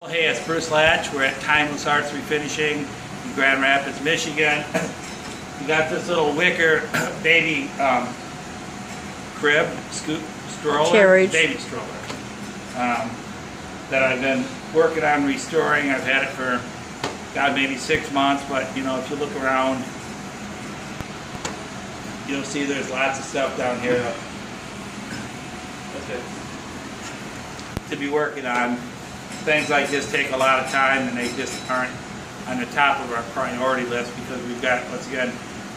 Hey, it's Bruce Latch. We're at Timeless Arts Refinishing in Grand Rapids, Michigan. We got this little wicker baby crib, stroller, carriage, baby stroller that I've been working on restoring. I've had it for maybe 6 months, but you know, if you look around, you'll see there's lots of stuff down here to be working on. Things like this take a lot of time, and they just aren't on the top of our priority list because we've got, once again,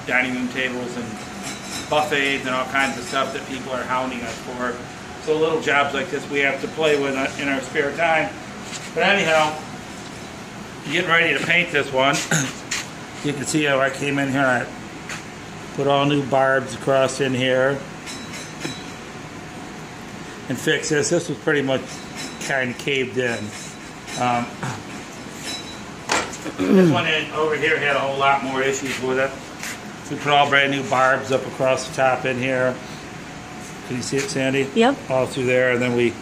dining room tables and buffets and all kinds of stuff that people are hounding us for. So little jobs like this we have to play with in our spare time. But anyhow, getting ready to paint this one. You can see how I came in here. I put all new barbs across in here and fix this. This was pretty much kind of caved in. This one over here had a whole lot more issues with it. We put all brand new barbs up across the top in here. Can you see it, Sandy? Yep. All through there, and then we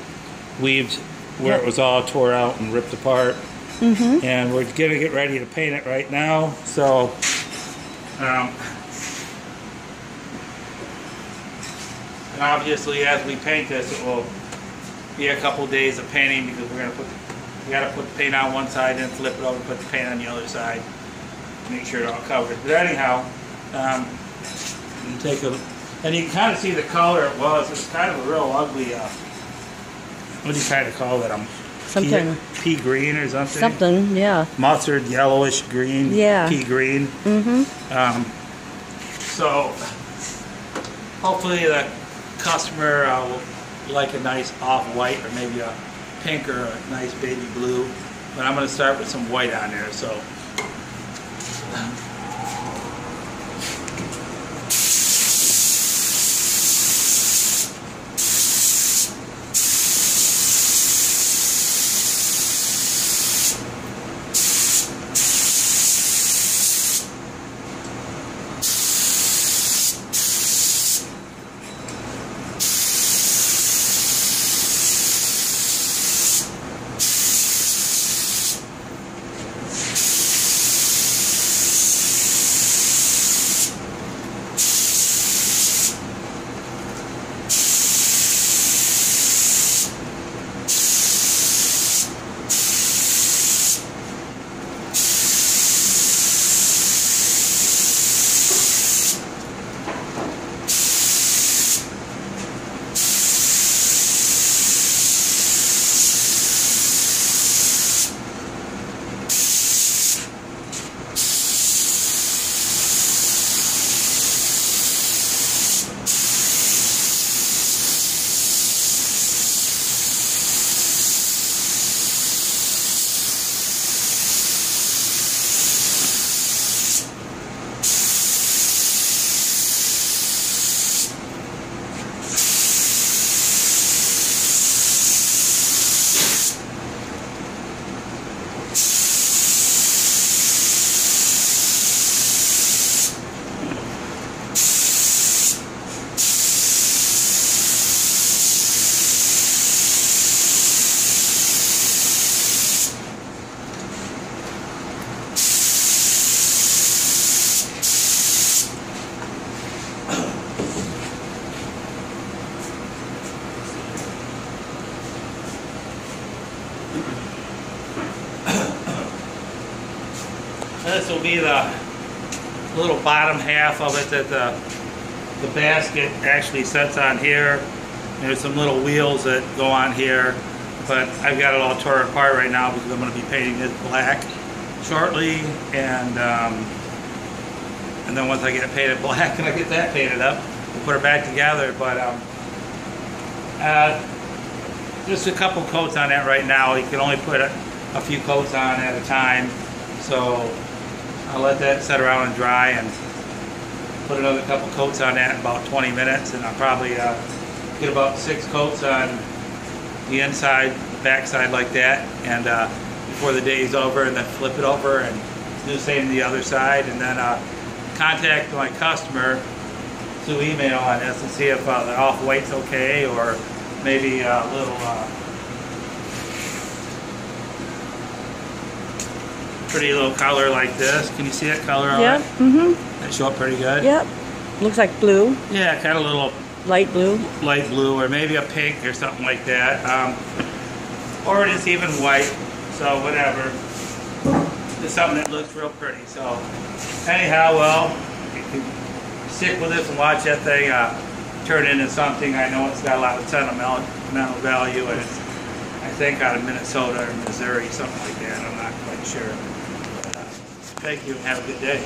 weaved where it was all tore out and ripped apart. Mm-hmm. And we're gonna get ready to paint it right now. So and obviously as we paint this, it will be a couple days of painting because we gotta put the paint on one side and flip it over, put the paint on the other side, make sure it's all covered. But anyhow, you take a, and you can kind of see the color it was. It's kind of a real ugly. What do you kind of call that? Something. Pea green or something. Something, yeah. Mustard, yellowish green. Yeah. Pea green. Mm-hmm. So hopefully the customer will like a nice off-white or maybe a pink or a nice baby blue, but I'm going to start with some white on there. So this will be the little bottom half of it that the basket actually sets on here. There's some little wheels that go on here, but I've got it all torn apart right now because I'm going to be painting this black shortly, and then once I get it painted black and I get that painted up, we'll put it back together. But just a couple coats on that right now. You can only put a few coats on at a time, so I'll let that set around and dry and put another couple coats on that in about 20 minutes, and I'll probably get about 6 coats on the inside, the back side like that, and before the day's over, and then flip it over and do the same to the other side, and then contact my customer through email on this and see if the off-white's okay, or maybe a little pretty little color like this. Can you see that color on Yep. it? Mm-hmm. They show up pretty good. Yep. Looks like blue, Yeah, kind of a little light blue. light blue or maybe a pink or something like that. Or it is even white, so whatever. It's something that looks real pretty. So anyhow, well, you can stick with this and watch that thing turn into something. I know it's got a lot of sentimental value, and it's, I think, out of Minnesota or Missouri, something like that. I'm not quite sure. But, thank you and have a good day.